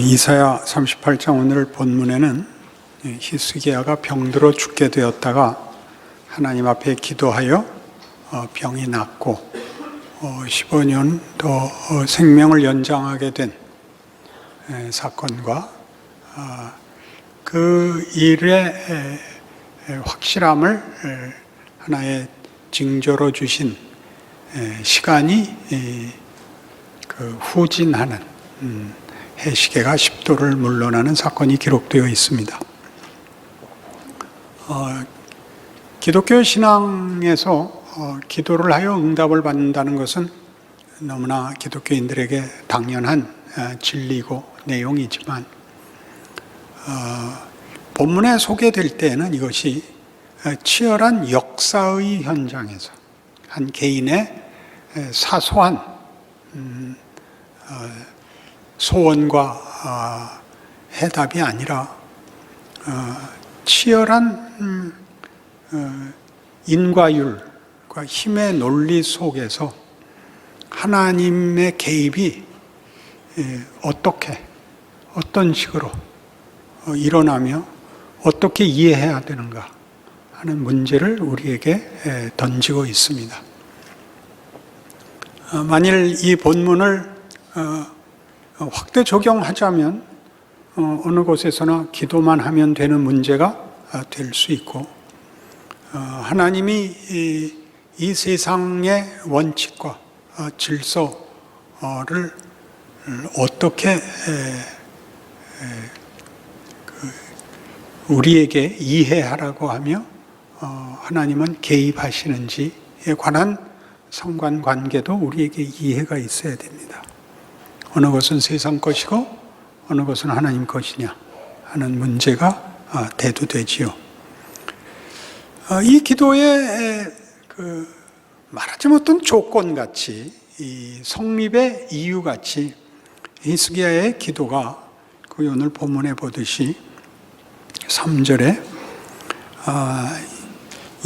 이사야 38장 오늘 본문에는 히스기야가 병들어 죽게 되었다가 하나님 앞에 기도하여 병이 낫고 15년 더 생명을 연장하게 된 사건과 그 일의 확실함을 하나의 징조로 주신 시간이 그 후진하는 해시계가 10도를 물러나는 사건이 기록되어 있습니다. 기독교 신앙에서 기도를 하여 응답을 받는다는 것은 너무나 기독교인들에게 당연한 진리고 내용이지만 본문에 소개될 때에는 이것이 치열한 역사의 현장에서 한 개인의 사소한 소원과 해답이 아니라 치열한 인과율과 힘의 논리 속에서 하나님의 개입이 어떤 식으로 일어나며 어떻게 이해해야 되는가 하는 문제를 우리에게 던지고 있습니다. 만일 이 본문을 확대 적용하자면 어느 곳에서나 기도만 하면 되는 문제가 될 수 있고 하나님이 이 세상의 원칙과 질서를 어떻게 우리에게 이해하라고 하며 하나님은 개입하시는지에 관한 상관관계도 우리에게 이해가 있어야 됩니다. 어느 것은 세상 것이고 어느 것은 하나님 것이냐 하는 문제가 대두되지요. 이 기도의 말하지 못한 조건같이 이 성립의 이유같이 히스기야의 기도가 그 오늘 본문에 보듯이 3절에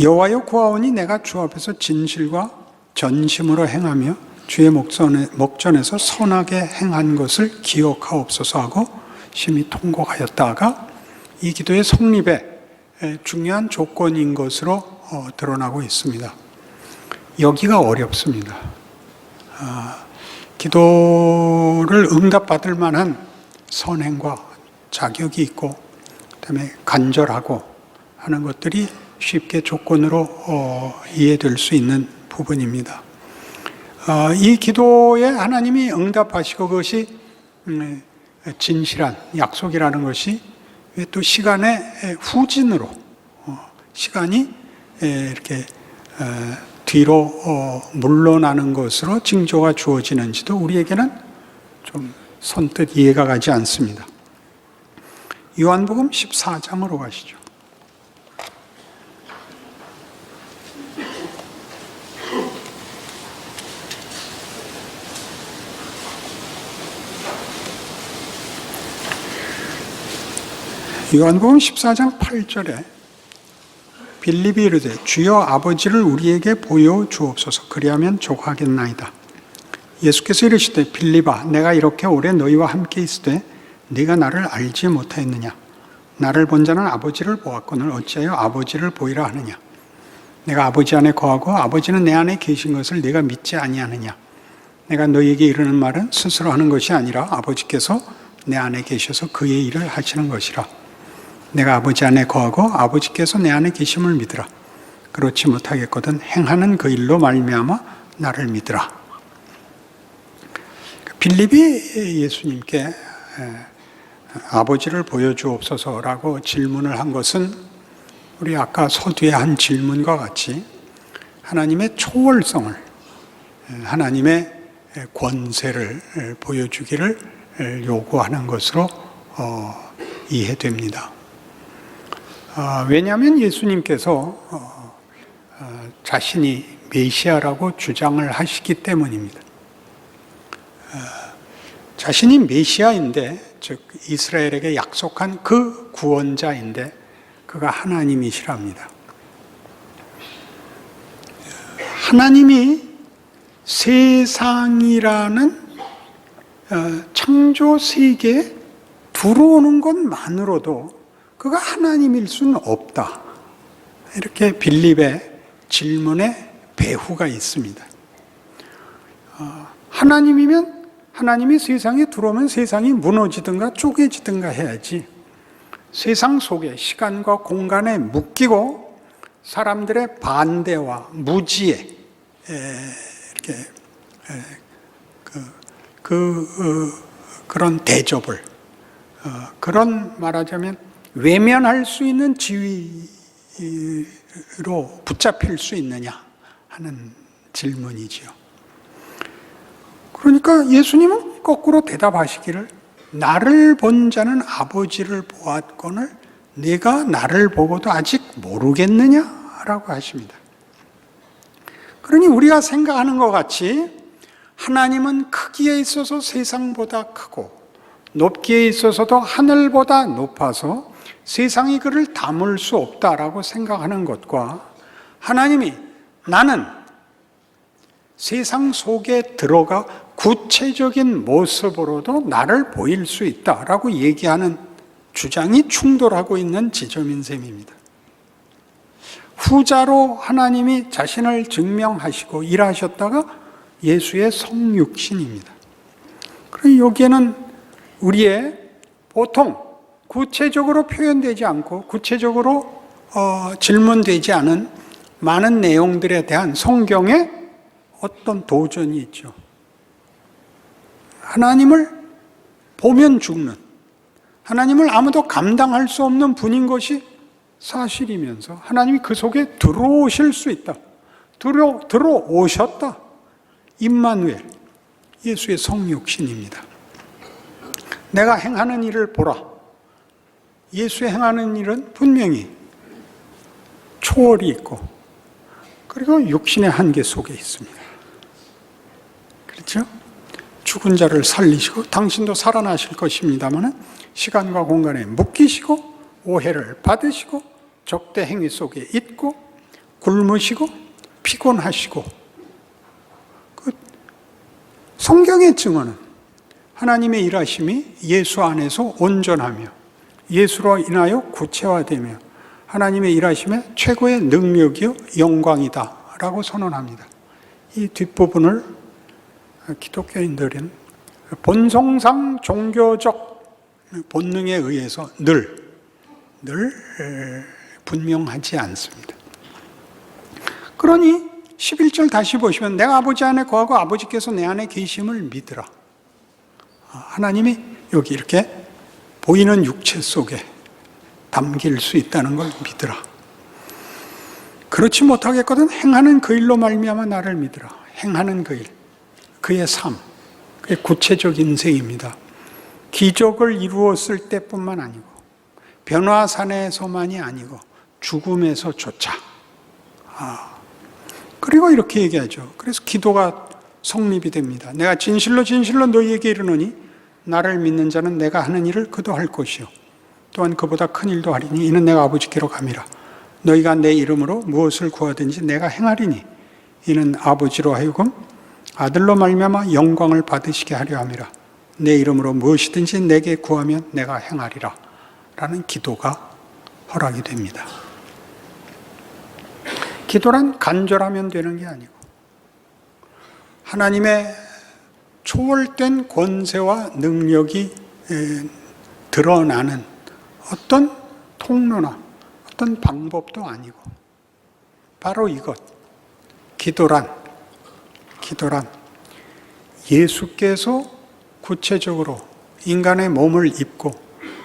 여호와여 구하오니 내가 주 앞에서 진실과 전심으로 행하며 주의 목전에서 선하게 행한 것을 기억하옵소서 하고 심히 통곡하였다가 이 기도의 성립의 중요한 조건인 것으로 드러나고 있습니다. 여기가 어렵습니다. 기도를 응답받을 만한 선행과 자격이 있고 그다음에 간절하고 하는 것들이 쉽게 조건으로 이해될 수 있는 부분입니다. 이 기도에 하나님이 응답하시고 그것이 진실한 약속이라는 것이 또 시간의 후진으로 시간이 이렇게 뒤로 물러나는 것으로 징조가 주어지는지도 우리에게는 좀 선뜻 이해가 가지 않습니다. 요한복음 14장으로 가시죠. 요한복음 14장 8절에 빌립이 이르되 주여 아버지를 우리에게 보여주옵소서 그리하면 족하겠나이다. 예수께서 이르시되 빌립아 내가 이렇게 오래 너희와 함께 있으되 네가 나를 알지 못하였느냐. 나를 본 자는 아버지를 보았거늘 어찌하여 아버지를 보이라 하느냐. 내가 아버지 안에 거하고 아버지는 내 안에 계신 것을 네가 믿지 아니하느냐. 내가 너희에게 이르는 말은 스스로 하는 것이 아니라 아버지께서 내 안에 계셔서 그의 일을 하시는 것이라. 내가 아버지 안에 거하고 아버지께서 내 안에 계심을 믿으라. 그렇지 못하겠거든 행하는 그 일로 말미암아 나를 믿으라. 빌립이 예수님께 아버지를 보여주옵소서라고 질문을 한 것은 우리 아까 서두에 한 질문과 같이 하나님의 초월성을 하나님의 권세를 보여주기를 요구하는 것으로 이해됩니다. 왜냐하면 예수님께서 자신이 메시아라고 주장을 하시기 때문입니다. 자신이 메시아인데, 즉 이스라엘에게 약속한 그 구원자인데 그가 하나님이시랍니다. 하나님이 세상이라는 창조 세계에 들어오는 것만으로도 그가 하나님일 수는 없다. 이렇게 빌립의 질문에 배후가 있습니다. 하나님이면 하나님이 세상에 들어오면 세상이 무너지든가 쪼개지든가 해야지, 세상 속에 시간과 공간에 묶이고 사람들의 반대와 무지에 이렇게 그런 대접을, 그런 말하자면 외면할 수 있는 지위로 붙잡힐 수 있느냐 하는 질문이지요. 그러니까 예수님은 거꾸로 대답하시기를, 나를 본 자는 아버지를 보았거늘 네가 나를 보고도 아직 모르겠느냐라고 하십니다. 그러니 우리가 생각하는 것 같이 하나님은 크기에 있어서 세상보다 크고 높기에 있어서도 하늘보다 높아서 세상이 그를 담을 수 없다라고 생각하는 것과, 하나님이 나는 세상 속에 들어가 구체적인 모습으로도 나를 보일 수 있다라고 얘기하는 주장이 충돌하고 있는 지점인 셈입니다. 후자로 하나님이 자신을 증명하시고 일하셨다가 예수의 성육신입니다. 그리고 여기에는 우리의 보통 구체적으로 표현되지 않고 구체적으로 질문되지 않은 많은 내용들에 대한 성경의 어떤 도전이 있죠. 하나님을 보면 죽는, 하나님을 아무도 감당할 수 없는 분인 것이 사실이면서 하나님이 그 속에 들어오실 수 있다. 들어오셨다. 임마누엘, 예수의 성육신입니다. 내가 행하는 일을 보라. 예수의 행하는 일은 분명히 초월이 있고 그리고 육신의 한계 속에 있습니다. 그렇죠? 죽은 자를 살리시고 당신도 살아나실 것입니다만 시간과 공간에 묶이시고 오해를 받으시고 적대 행위 속에 있고 굶으시고 피곤하시고, 그 성경의 증언은 하나님의 일하심이 예수 안에서 온전하며 예수로 인하여 구체화되며 하나님의 일하심의 최고의 능력이요 영광이다 라고 선언합니다. 이 뒷부분을 기독교인들은 본성상 종교적 본능에 의해서 늘 분명하지 않습니다. 그러니 11절 다시 보시면 내가 아버지 안에 거하고 아버지께서 내 안에 계심을 믿으라. 하나님이 여기 이렇게 보이는 육체 속에 담길 수 있다는 걸 믿으라. 그렇지 못하겠거든 행하는 그 일로 말미암아 나를 믿으라. 행하는 그 일, 그의 삶, 그의 구체적 인생입니다. 기적을 이루었을 때뿐만 아니고 변화산에서만이 아니고 죽음에서조차. 그리고 이렇게 얘기하죠. 그래서 기도가 성립이 됩니다. 내가 진실로 진실로 너희에게 이르노니 나를 믿는 자는 내가 하는 일을 그도 할 것이요 또한 그보다 큰 일도 하리니 이는 내가 아버지께로 감이라. 너희가 내 이름으로 무엇을 구하든지 내가 행하리니 이는 아버지로 하여금 아들로 말미암아 영광을 받으시게 하려 함이라. 내 이름으로 무엇이든지 내게 구하면 내가 행하리라 라는 기도가 허락이 됩니다. 기도란 간절하면 되는 게 아니고 하나님의 초월된 권세와 능력이 드러나는 어떤 통로나 어떤 방법도 아니고 바로 이것, 기도란 예수께서 구체적으로 인간의 몸을 입고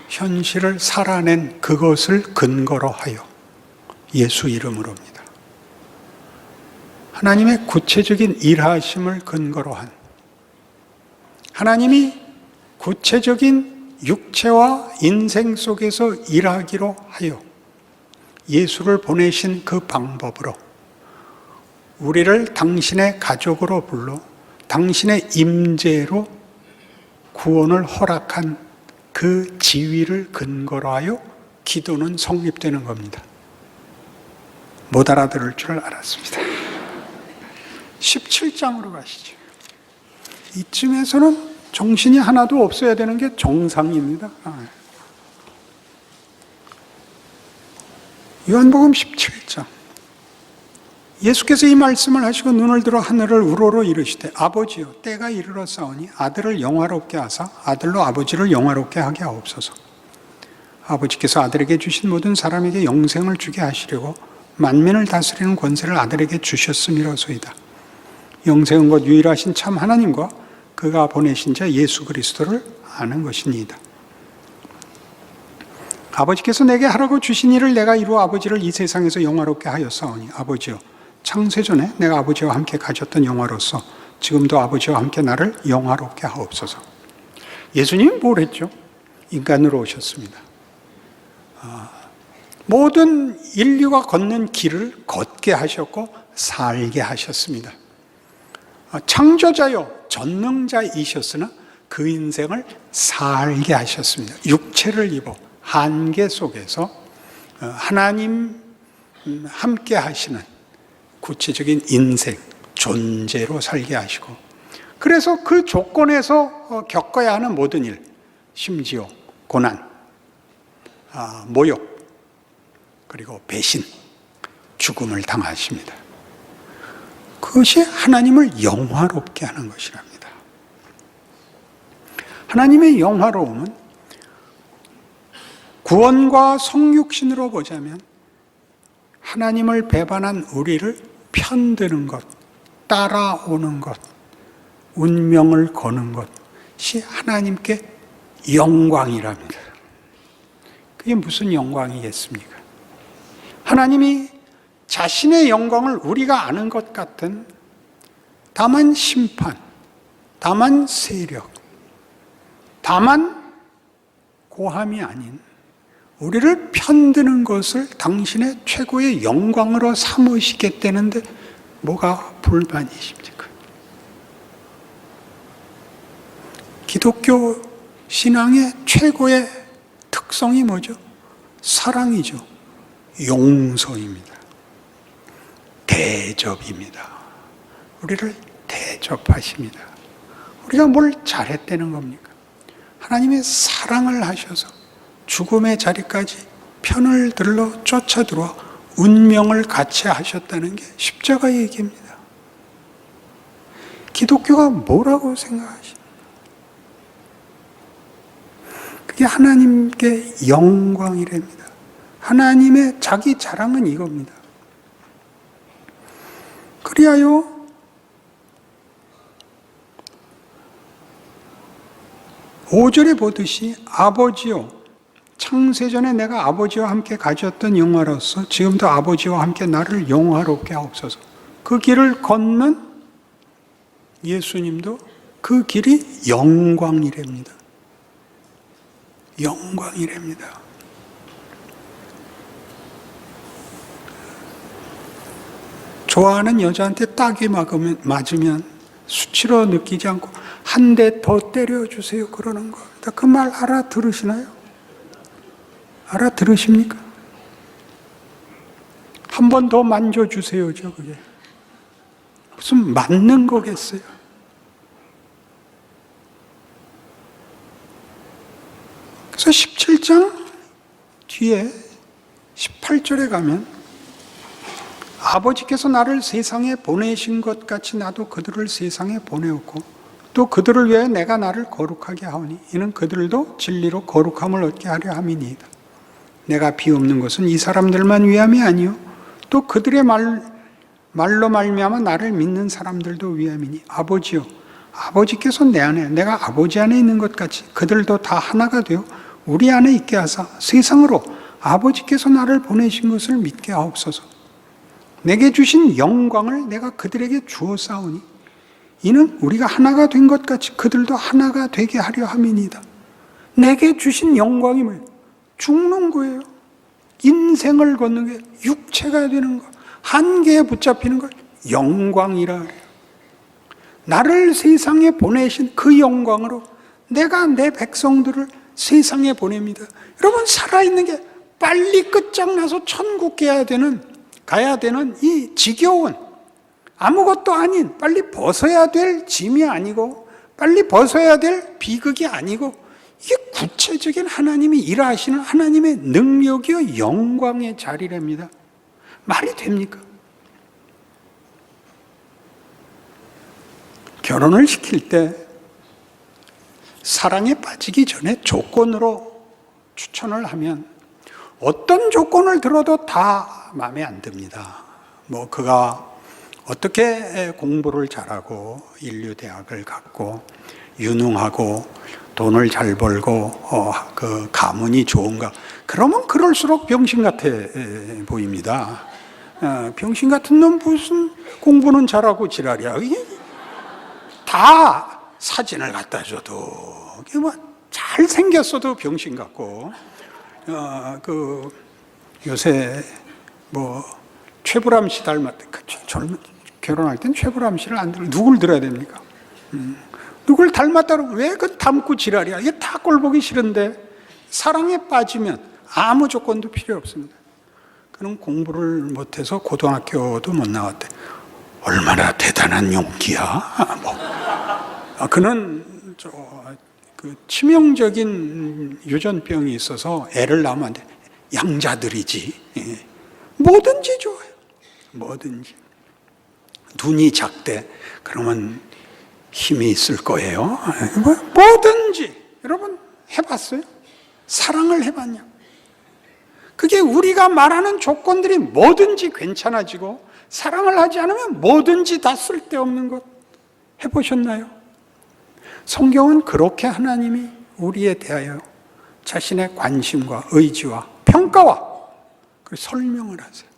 현실을 살아낸 그것을 근거로 하여 예수 이름으로입니다. 하나님의 구체적인 일하심을 근거로 한, 하나님이 구체적인 육체와 인생 속에서 일하기로 하여 예수를 보내신 그 방법으로 우리를 당신의 가족으로 불러 당신의 임재로 구원을 허락한 그 지위를 근거로 하여 기도는 성립되는 겁니다. 못 알아들을 줄 알았습니다. 17장으로 가시죠. 이쯤에서는 정신이 하나도 없어야 되는 게 정상입니다. 요한복음 17장. 예수께서 이 말씀을 하시고 눈을 들어 하늘을 우러러 이르시되 아버지여 때가 이르렀사오니 아들을 영화롭게 하사 아들로 아버지를 영화롭게 하게 하옵소서. 아버지께서 아들에게 주신 모든 사람에게 영생을 주게 하시려고 만민을 다스리는 권세를 아들에게 주셨음이로소이다. 영생은 곧 유일하신 참 하나님과 그가 보내신 자 예수 그리스도를 아는 것이니이다. 아버지께서 내게 하라고 주신 일을 내가 이루어 아버지를 이 세상에서 영화롭게 하였사오니 아버지여 창세전에 내가 아버지와 함께 가졌던 영화로서 지금도 아버지와 함께 나를 영화롭게 하옵소서. 예수님이 뭘 했죠? 인간으로 오셨습니다. 모든 인류가 걷는 길을 걷게 하셨고 살게 하셨습니다. 창조자요 전능자이셨으나 그 인생을 살게 하셨습니다. 육체를 입어 한계 속에서 하나님 함께 하시는 구체적인 인생, 존재로 살게 하시고, 그래서 그 조건에서 겪어야 하는 모든 일, 심지어 고난, 모욕, 그리고 배신, 죽음을 당하십니다. 그것이 하나님을 영화롭게 하는 것이랍니다. 하나님의 영화로움은 구원과 성육신으로 보자면 하나님을 배반한 우리를 편드는 것, 따라오는 것, 운명을 거는 것이 하나님께 영광이랍니다. 그게 무슨 영광이겠습니까? 하나님이 자신의 영광을 우리가 아는 것 같은 다만 심판, 다만 세력, 다만 고함이 아닌 우리를 편드는 것을 당신의 최고의 영광으로 삼으시겠다는데 뭐가 불만이십니까? 기독교 신앙의 최고의 특성이 뭐죠? 사랑이죠. 용서입니다. 대접입니다. 우리를 대접하십니다. 우리가 뭘 잘했다는 겁니까? 하나님의 사랑을 하셔서 죽음의 자리까지 편을 들러 쫓아들어 운명을 같이 하셨다는 게 십자가의 얘기입니다. 기독교가 뭐라고 생각하십니까? 그게 하나님께 영광이랍니다. 하나님의 자기 자랑은 이겁니다. 그리하여 오절에 보듯이 아버지요 창세전에 내가 아버지와 함께 가졌던 영화로서 지금도 아버지와 함께 나를 영화롭게 하옵소서. 그 길을 걷는 예수님도 그 길이 영광이랍니다. 영광이랍니다. 좋아하는 여자한테 딱이 맞으면 수치로 느끼지 않고 한 대 더 때려주세요 그러는 거. 그 말 알아들으시나요? 알아들으십니까? 한 번 더 만져주세요, 그게. 무슨 맞는 거겠어요? 그래서 17장 뒤에 18절에 가면 아버지께서 나를 세상에 보내신 것 같이 나도 그들을 세상에 보내었고 또 그들을 위해 내가 나를 거룩하게 하오니 이는 그들도 진리로 거룩함을 얻게 하려 함이니이다. 내가 비옵는 것은 이 사람들만 위함이 아니요 또 그들의 말로 말미암아 나를 믿는 사람들도 위함이니 아버지요 아버지께서 내 안에 내가 아버지 안에 있는 것 같이 그들도 다 하나가 되어 우리 안에 있게 하사 세상으로 아버지께서 나를 보내신 것을 믿게 하옵소서. 내게 주신 영광을 내가 그들에게 주었사오니 이는 우리가 하나가 된 것 같이 그들도 하나가 되게 하려 함이니이다. 내게 주신 영광이 뭐예요? 죽는 거예요. 인생을 걷는 게 육체가 되는 거, 한계에 붙잡히는 걸 영광이라 그래요. 나를 세상에 보내신 그 영광으로 내가 내 백성들을 세상에 보냅니다. 여러분, 살아있는 게 빨리 끝장나서 천국 가야 되는 이 지겨운 아무것도 아닌 빨리 벗어야 될 짐이 아니고 빨리 벗어야 될 비극이 아니고 이게 구체적인 하나님이 일하시는 하나님의 능력이요 영광의 자리랍니다. 말이 됩니까? 결혼을 시킬 때 사랑에 빠지기 전에 조건으로 추천을 하면 어떤 조건을 들어도 다 마음에 안 듭니다. 뭐 그가 어떻게 공부를 잘하고 인류대학을 갔고 유능하고 돈을 잘 벌고 그 가문이 좋은가, 그러면 그럴수록 병신 같아 보입니다. 병신 같은 놈 무슨 공부는 잘하고 지랄이야. 다 사진을 갖다 줘도 뭐 잘생겼어도 병신 같고, 그 요새 뭐 최불암 씨 닮았대. 젊은 결혼할 땐 최불암 씨를 안 들어. 누굴 들어야 됩니까? 누굴 닮았다고 왜 그 닮고 지랄이야? 이게 다 꼴보기 싫은데 사랑에 빠지면 아무 조건도 필요 없습니다. 그는 공부를 못해서 고등학교도 못 나왔대. 얼마나 대단한 용기야. 그는 그 치명적인 유전병이 있어서 애를 낳으면 안 돼. 양자들이지. 뭐든지 좋아요. 뭐든지. 눈이 작대. 그러면 힘이 있을 거예요. 뭐든지. 여러분 해봤어요? 사랑을 해봤냐? 그게 우리가 말하는 조건들이 뭐든지 괜찮아지고, 사랑을 하지 않으면 뭐든지 다 쓸데없는 것 해보셨나요? 성경은 그렇게 하나님이 우리에 대하여 자신의 관심과 의지와 평가와 설명을 하세요.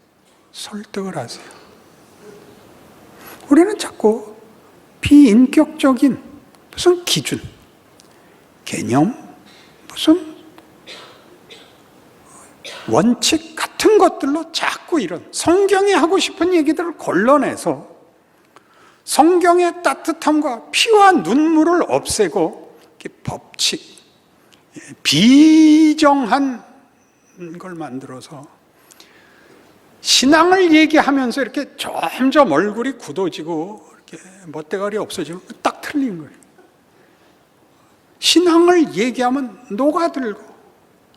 설득을 하세요. 우리는 자꾸 비인격적인 무슨 기준, 개념, 무슨 원칙 같은 것들로 자꾸 이런 성경이 하고 싶은 얘기들을 걸러내서 성경의 따뜻함과 피와 눈물을 없애고 법칙, 비정한 걸 만들어서 신앙을 얘기하면서 이렇게 점점 얼굴이 굳어지고 이렇게 멋대가리 없어지고 딱 틀린 거예요. 신앙을 얘기하면 녹아들고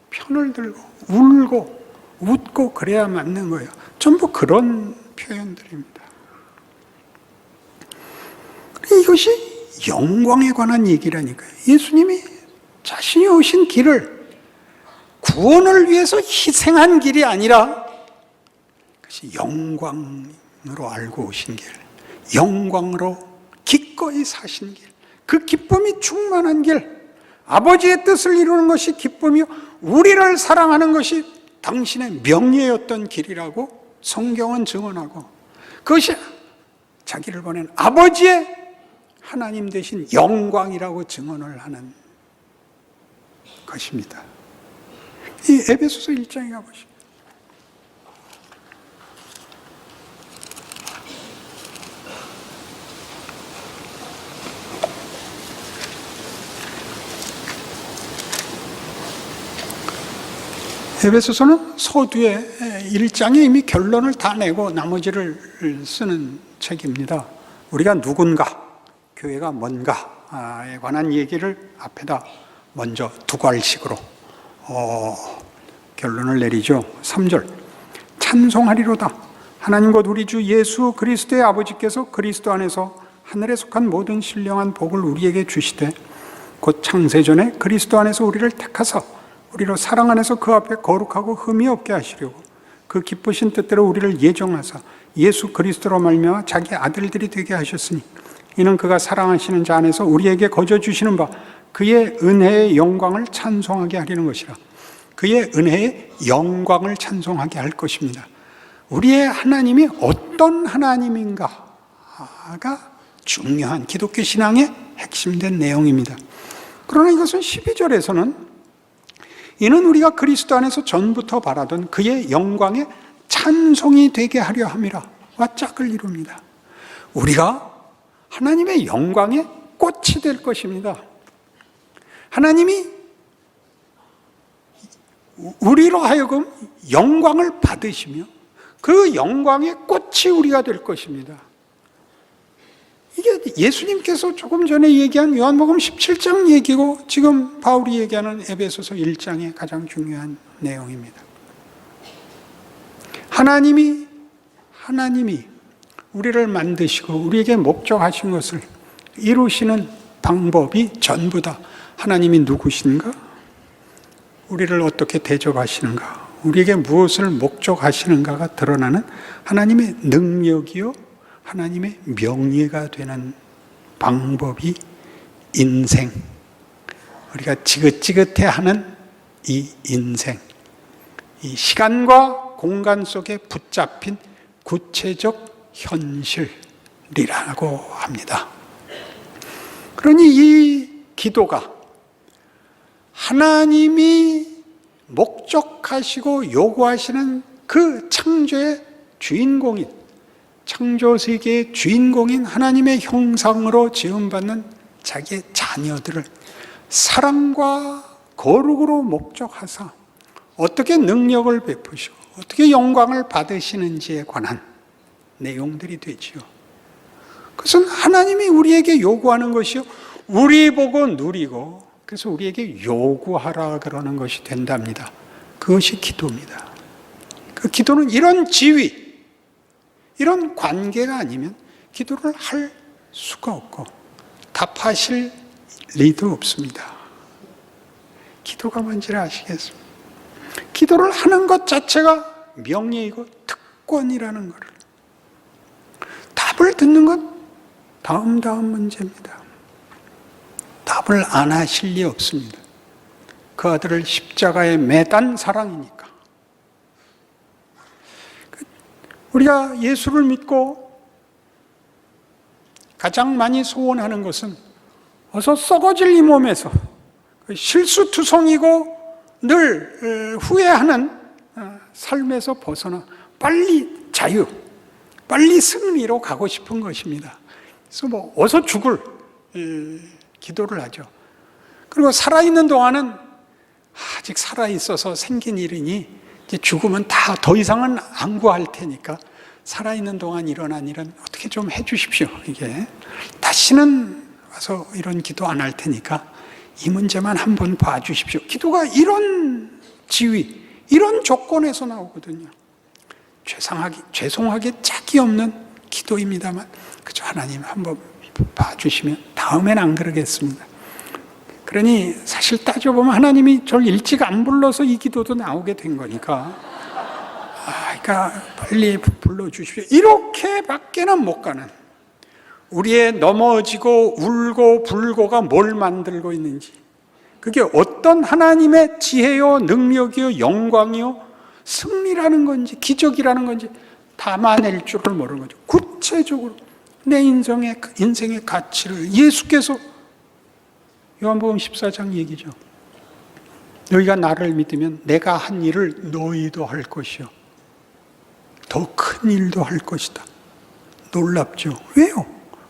편을 들고 울고 웃고 그래야 맞는 거예요. 전부 그런 표현들입니다. 이것이 영광에 관한 얘기라니까요. 예수님이 자신이 오신 길을 구원을 위해서 희생한 길이 아니라 그것이 영광으로 알고 오신 길, 영광으로 기꺼이 사신 길, 그 기쁨이 충만한 길, 아버지의 뜻을 이루는 것이 기쁨이요 우리를 사랑하는 것이 당신의 명예였던 길이라고 성경은 증언하고, 그것이 자기를 보낸 아버지의 하나님 되신 영광이라고 증언을 하는 것입니다. 이 에베소서 1장에 가보시죠. 에베소서는 서두에 1장에 이미 결론을 다 내고 나머지를 쓰는 책입니다. 우리가 누군가, 교회가 뭔가에 관한 얘기를 앞에다 먼저 두괄식으로 결론을 내리죠. 3절 찬송하리로다. 하나님 곧 우리 주 예수 그리스도의 아버지께서 그리스도 안에서 하늘에 속한 모든 신령한 복을 우리에게 주시되 곧 창세전에 그리스도 안에서 우리를 택하사 우리로 사랑 안에서 그 앞에 거룩하고 흠이 없게 하시려고 그 기쁘신 뜻대로 우리를 예정하사 예수 그리스도로 말미암아 자기 아들들이 되게 하셨으니 이는 그가 사랑하시는 자 안에서 우리에게 거저 주시는 바 그의 은혜의 영광을 찬송하게 하려는 것이라. 그의 은혜의 영광을 찬송하게 할 것입니다. 우리의 하나님이 어떤 하나님인가가 중요한 기독교 신앙의 핵심된 내용입니다. 그러나 이것은 12절에서는 이는 우리가 그리스도 안에서 전부터 바라던 그의 영광의 찬송이 되게 하려 함이라 와 짝을 이룹니다. 우리가 하나님의 영광의 꽃이 될 것입니다. 하나님이 우리로 하여금 영광을 받으시며 그 영광의 꽃이 우리가 될 것입니다. 이게 예수님께서 조금 전에 얘기한 요한복음 17장 얘기고 지금 바울이 얘기하는 에베소서 1장의 가장 중요한 내용입니다. 하나님이 우리를 만드시고 우리에게 목적하신 것을 이루시는 방법이 전부 다 하나님이 누구신가? 우리를 어떻게 대접하시는가? 우리에게 무엇을 목적하시는가가 드러나는 하나님의 능력이요, 하나님의 명예가 되는 방법이 인생. 우리가 지긋지긋해하는 이 인생, 이 시간과 공간 속에 붙잡힌 구체적 현실이라고 합니다. 그러니 이 기도가 하나님이 목적하시고 요구하시는 그 창조의 주인공인, 창조세계의 주인공인 하나님의 형상으로 지음받는 자기의 자녀들을 사랑과 거룩으로 목적하사 어떻게 능력을 베푸시고 어떻게 영광을 받으시는지에 관한 내용들이 되지요. 그것은 하나님이 우리에게 요구하는 것이요, 우리 보고 누리고 그래서 우리에게 요구하라 그러는 것이 된답니다. 그것이 기도입니다. 그 기도는 이런 지위, 이런 관계가 아니면 기도를 할 수가 없고 답하실 리도 없습니다. 기도가 뭔지를 아시겠습니까? 기도를 하는 것 자체가 명예이고 특권이라는 것을, 답을 듣는 건 다음 문제입니다. 답을 안 하실 리 없습니다. 그 아들을 십자가에 매단 사랑이니까. 우리가 예수를 믿고 가장 많이 소원하는 것은 어서 썩어질 이 몸에서 실수투성이고 늘 후회하는 삶에서 벗어나 빨리 자유, 빨리 승리로 가고 싶은 것입니다. 그래서 어서 죽을 기도를 하죠. 그리고 살아있는 동안은 아직 살아있어서 생긴 일이니 이제 죽으면 다 더 이상은 안 구할 테니까 살아있는 동안 일어난 일은 어떻게 좀 해주십시오. 이게 다시는 와서 이런 기도 안 할 테니까 이 문제만 한번 봐주십시오. 기도가 이런 지위, 이런 조건에서 나오거든요. 죄송하게 짝이 없는 기도입니다만 그저 하나님 한번 봐주시면 다음엔 안 그러겠습니다. 그러니 사실 따져보면 하나님이 저를 일찍 안 불러서 이 기도도 나오게 된 거니까 그러니까 빨리 불러주십시오. 이렇게밖에는 못 가는, 우리의 넘어지고 울고 불고가 뭘 만들고 있는지, 그게 어떤 하나님의 지혜요, 능력이요, 영광이요, 승리라는 건지 기적이라는 건지 담아낼 줄을 모르는 거죠. 구체적으로 내 인생의 가치를 예수께서 요한복음 14장 얘기죠. 너희가 나를 믿으면 내가 한 일을 너희도 할 것이요, 더 큰 일도 할 것이다. 놀랍죠? 왜요?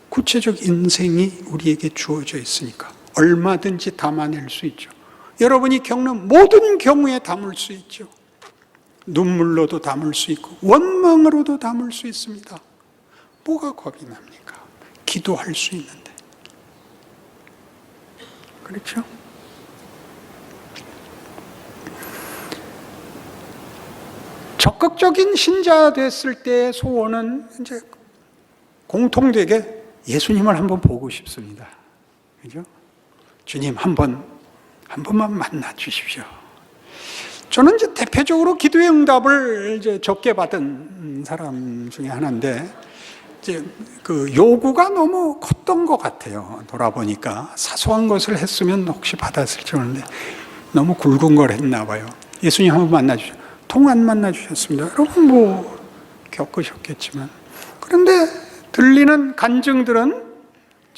구체적 인생이 우리에게 주어져 있으니까 얼마든지 담아낼 수 있죠. 여러분이 겪는 모든 경우에 담을 수 있죠. 눈물로도 담을 수 있고 원망으로도 담을 수 있습니다. 뭐가 겁이 납니까? 기도할 수 있는데. 그렇죠? 적극적인 신자 됐을 때의 소원은 이제 공통되게 예수님을 한번 보고 싶습니다. 그죠? 주님 한 번만 만나 주십시오. 저는 이제 대표적으로 기도의 응답을 이제 적게 받은 사람 중에 하나인데, 이제 그 요구가 너무 컸던 것 같아요. 돌아보니까 사소한 것을 했으면 혹시 받았을지 모르는데 너무 굵은 걸 했나 봐요. 예수님 한 번 만나 주십시오. 통 안 만나 주셨습니다. 여러분 겪으셨겠지만, 그런데 들리는 간증들은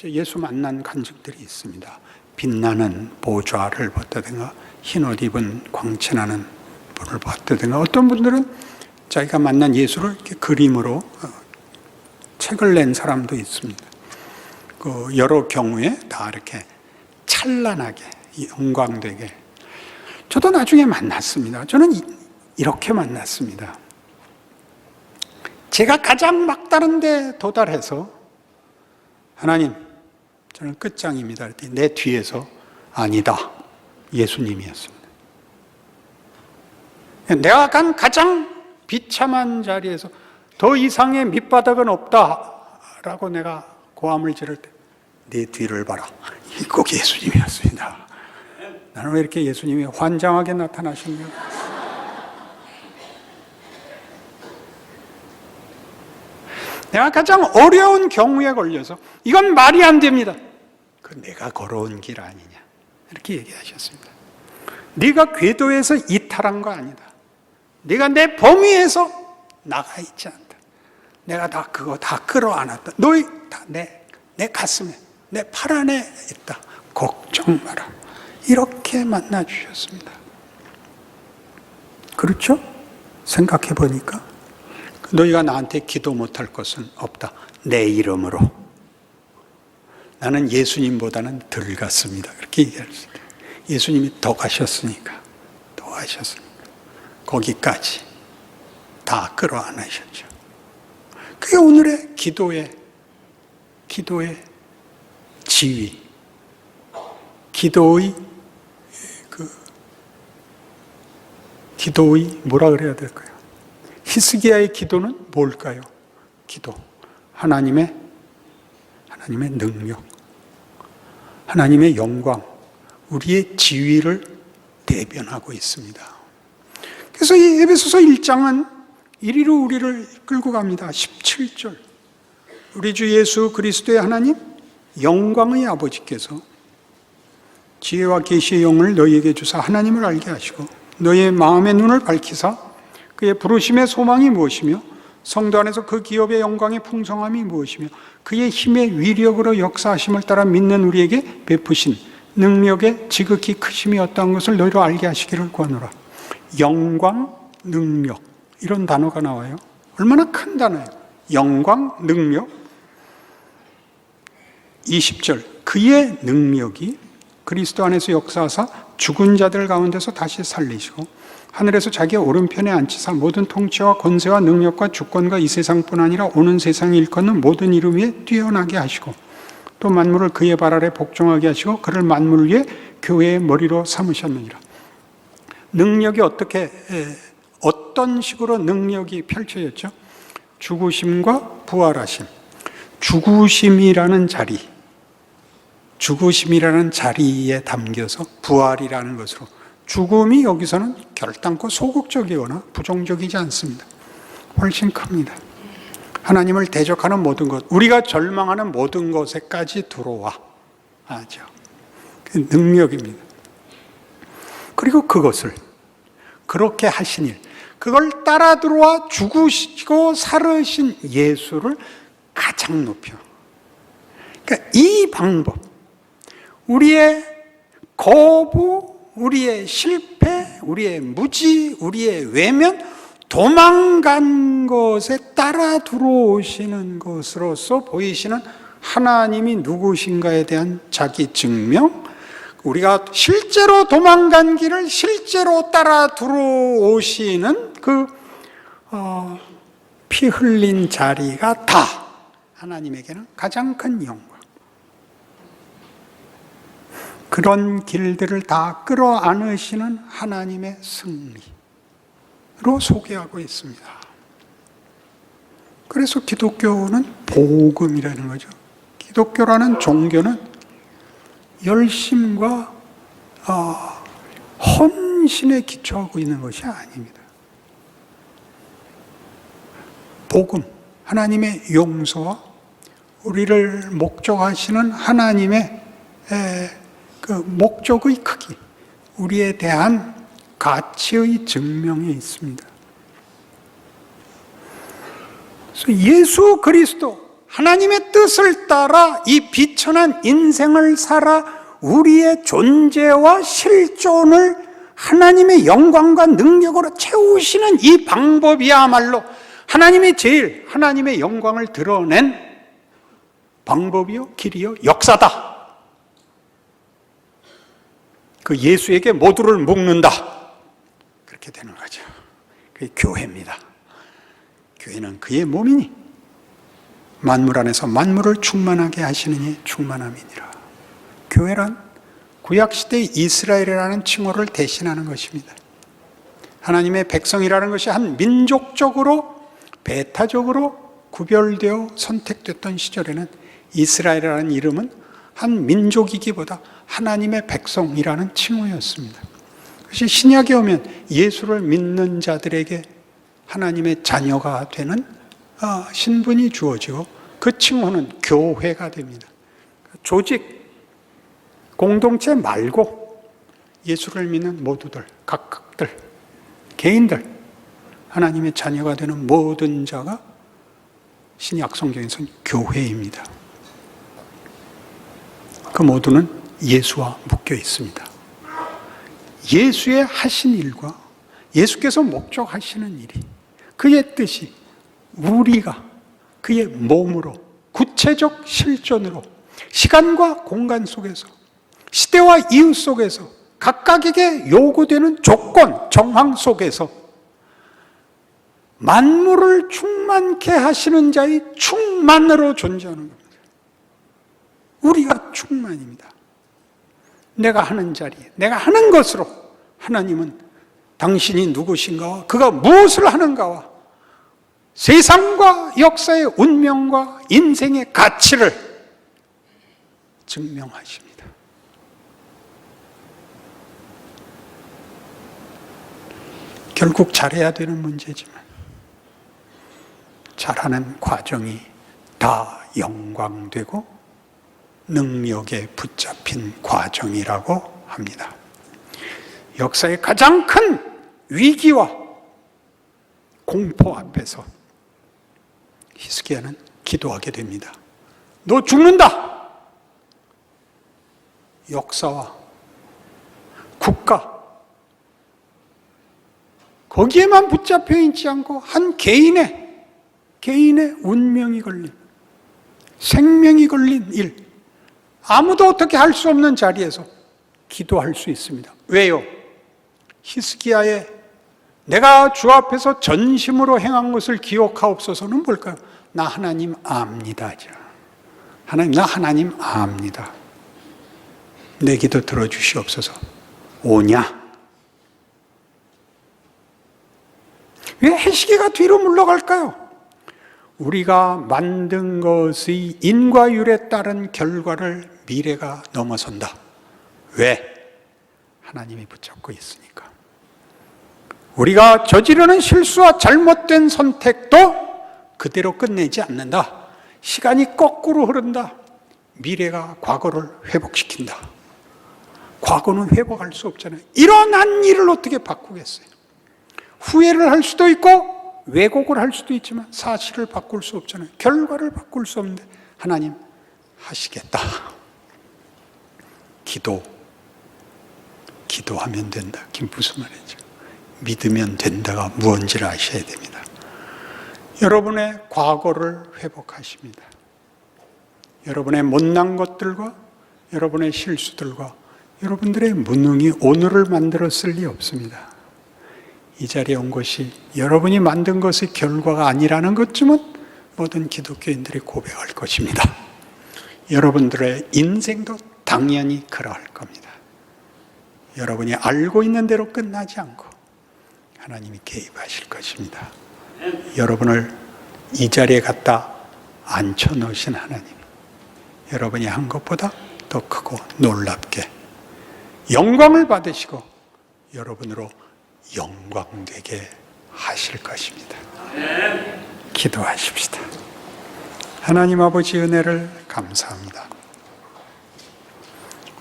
예수 만난 간증들이 있습니다. 빛나는 보좌를 봤다든가 흰옷 입은 광채나는 분을 봤다든가, 어떤 분들은 자기가 만난 예수를 이렇게 그림으로 책을 낸 사람도 있습니다. 그 여러 경우에 다 이렇게 찬란하게 영광되게. 저도 나중에 만났습니다. 저는 이렇게 만났습니다. 제가 가장 막다른 데 도달해서 하나님, 저는 끝장입니다. 그랬더니 내 뒤에서 아니다. 예수님이었습니다. 내가 간 가장 비참한 자리에서 더 이상의 밑바닥은 없다라고 내가 고함을 지를 때 내 뒤를 봐라. 이 꼭 예수님이었습니다. 나는 왜 이렇게 예수님이 환장하게 나타나시는가? 내가 가장 어려운 경우에 걸려서 이건 말이 안 됩니다. 그 내가 걸어온 길 아니냐 이렇게 얘기하셨습니다. 네가 궤도에서 이탈한 거 아니다. 네가 내 범위에서 나가 있지 않다. 내가 다 그거 다 끌어안았다. 너희 다 내 가슴에 내 팔 안에 있다. 걱정 마라. 이렇게 만나 주셨습니다. 그렇죠? 생각해 보니까 너희가 나한테 기도 못할 것은 없다. 내 이름으로. 나는 예수님보다는 덜 갔습니다. 그렇게 얘기했습니다. 예수님이 더 가셨으니까. 거기까지 다 끌어안으셨죠. 그게 오늘의 기도의 지위, 기도의 뭐라 그래야 될까요? 히스기야의 기도는 뭘까요? 기도. 하나님의 능력, 하나님의 영광, 우리의 지위를 대변하고 있습니다. 그래서 이 에베소서 1장은 이리로 우리를 끌고 갑니다. 17절. 우리 주 예수 그리스도의 하나님, 영광의 아버지께서 지혜와 계시의 영을 너희에게 주사 하나님을 알게 하시고 너희의 마음의 눈을 밝히사 그의 부르심의 소망이 무엇이며 성도 안에서 그 기업의 영광의 풍성함이 무엇이며 그의 힘의 위력으로 역사하심을 따라 믿는 우리에게 베푸신 능력의 지극히 크심이 어떠한 것을 너희로 알게 하시기를 구하노라. 영광, 능력 이런 단어가 나와요. 얼마나 큰 단어예요. 영광, 능력. 20절 그의 능력이 그리스도 안에서 역사하사 죽은 자들 가운데서 다시 살리시고 하늘에서 자기의 오른편에 앉히사 모든 통치와 권세와 능력과 주권과 이 세상뿐 아니라 오는 세상에 일컫는 모든 이름 위에 뛰어나게 하시고 또 만물을 그의 발 아래 복종하게 하시고 그를 만물 위에 교회의 머리로 삼으셨느니라. 능력이 어떤 식으로 능력이 펼쳐졌죠? 죽으심과 부활하심. 죽으심이라는 자리에 담겨서 부활이라는 것으로 죽음이 여기서는 결단코 소극적이거나 부정적이지 않습니다. 훨씬 큽니다. 하나님을 대적하는 모든 것, 우리가 절망하는 모든 것에까지 들어와 하죠. 그 능력입니다. 그리고 그것을 그렇게 하신 일, 그걸 따라 들어와 죽으시고 살으신 예수를 가장 높여. 그러니까 이 방법, 우리의 거부, 우리의 실패, 우리의 무지, 우리의 외면, 도망간 것에 따라 들어오시는 것으로서 보이시는 하나님이 누구신가에 대한 자기 증명, 우리가 실제로 도망간 길을 실제로 따라 들어오시는 피 흘린 자리가 다 하나님에게는 가장 큰 영광. 그런 길들을 다 끌어안으시는 하나님의 승리로 소개하고 있습니다. 그래서 기독교는 복음이라는 거죠. 기독교라는 종교는 열심과 헌신에 기초하고 있는 것이 아닙니다. 복음, 하나님의 용서와 우리를 목적하시는 하나님의 그 목적의 크기, 우리에 대한 가치의 증명에 있습니다. 그래서 예수 그리스도, 하나님의 뜻을 따라 이 비천한 인생을 살아 우리의 존재와 실존을 하나님의 영광과 능력으로 채우시는 이 방법이야말로 하나님이 제일 하나님의 영광을 드러낸 방법이요, 길이요, 역사다. 그 예수에게 모두를 묶는다. 그렇게 되는 거죠. 그게 교회입니다. 교회는 그의 몸이니 만물 안에서 만물을 충만하게 하시는 이 충만함이니라. 교회란 구약시대 이스라엘이라는 칭호를 대신하는 것입니다. 하나님의 백성이라는 것이 한 민족적으로 배타적으로 구별되어 선택됐던 시절에는 이스라엘이라는 이름은 한 민족이기보다 하나님의 백성이라는 칭호였습니다. 그것이 신약에 오면 예수를 믿는 자들에게 하나님의 자녀가 되는 신분이 주어지고 그 칭호는 교회가 됩니다. 조직, 공동체 말고 예수를 믿는 모두들, 각각들, 개인들, 하나님의 자녀가 되는 모든 자가 신약 성경에서는 교회입니다. 그 모두는 예수와 묶여 있습니다. 예수의 하신 일과 예수께서 목적하시는 일이, 그의 뜻이 우리가 그의 몸으로 구체적 실존으로 시간과 공간 속에서 시대와 이유 속에서 각각에게 요구되는 조건, 정황 속에서 만물을 충만케 하시는 자의 충만으로 존재하는 겁니다. 우리가 충만입니다. 내가 하는 자리에, 내가 하는 것으로 하나님은 당신이 누구신가와 그가 무엇을 하는가와 세상과 역사의 운명과 인생의 가치를 증명하십니다. 결국 잘해야 되는 문제지만 잘하는 과정이 다 영광되고 능력에 붙잡힌 과정이라고 합니다. 역사의 가장 큰 위기와 공포 앞에서 히스기야는 기도하게 됩니다. 너 죽는다! 역사와 국가, 거기에만 붙잡혀 있지 않고 한 개인의 운명이 걸린, 생명이 걸린 일, 아무도 어떻게 할 수 없는 자리에서 기도할 수 있습니다. 왜요? 히스기야의 내가 주 앞에서 전심으로 행한 것을 기억하옵소서는 뭘까요? 나 하나님 압니다. 하나님, 나 하나님 압니다. 내 기도 들어주시옵소서. 오냐? 왜 히스기야가 뒤로 물러갈까요? 우리가 만든 것의 인과율에 따른 결과를 미래가 넘어선다. 왜? 하나님이 붙잡고 있으니까. 우리가 저지르는 실수와 잘못된 선택도 그대로 끝내지 않는다. 시간이 거꾸로 흐른다. 미래가 과거를 회복시킨다. 과거는 회복할 수 없잖아요. 일어난 일을 어떻게 바꾸겠어요? 후회를 할 수도 있고 왜곡을 할 수도 있지만 사실을 바꿀 수 없잖아요. 결과를 바꿀 수 없는데 하나님 하시겠다. 기도하면 된다. 무슨 말이죠? 믿으면 된다가 무언지를 아셔야 됩니다. 여러분의 과거를 회복하십니다. 여러분의 못난 것들과 여러분의 실수들과 여러분들의 무능이 오늘을 만들었을 리 없습니다. 이 자리에 온 것이 여러분이 만든 것의 결과가 아니라는 것쯤은 모든 기독교인들이 고백할 것입니다. 여러분들의 인생도 당연히 그러할 겁니다. 여러분이 알고 있는 대로 끝나지 않고 하나님이 개입하실 것입니다. 여러분을 이 자리에 갖다 앉혀놓으신 하나님, 여러분이 한 것보다 더 크고 놀랍게 영광을 받으시고 여러분으로 영광되게 하실 것입니다. 기도하십시다. 하나님 아버지 은혜를 감사합니다.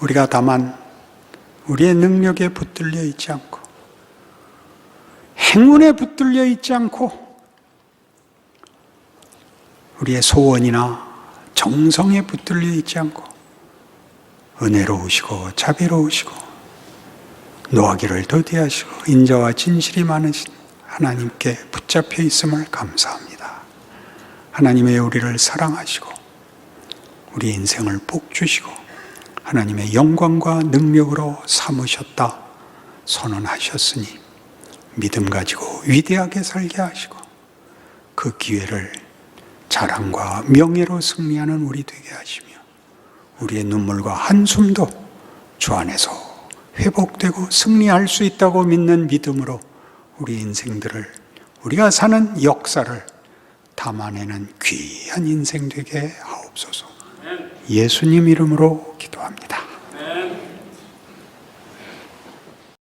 우리가 다만 우리의 능력에 붙들려 있지 않고 행운에 붙들려 있지 않고 우리의 소원이나 정성에 붙들려 있지 않고 은혜로우시고 자비로우시고 노하기를 더디하시고 인자와 진실이 많으신 하나님께 붙잡혀 있음을 감사합니다. 하나님의 우리를 사랑하시고 우리 인생을 복 주시고 하나님의 영광과 능력으로 삼으셨다 선언하셨으니 믿음 가지고 위대하게 살게 하시고 그 기회를 자랑과 명예로 승리하는 우리 되게 하시며 우리의 눈물과 한숨도 주 안에서 회복되고 승리할 수 있다고 믿는 믿음으로 우리 인생들을, 우리가 사는 역사를 담아내는 귀한 인생 되게 하옵소서. 예수님 이름으로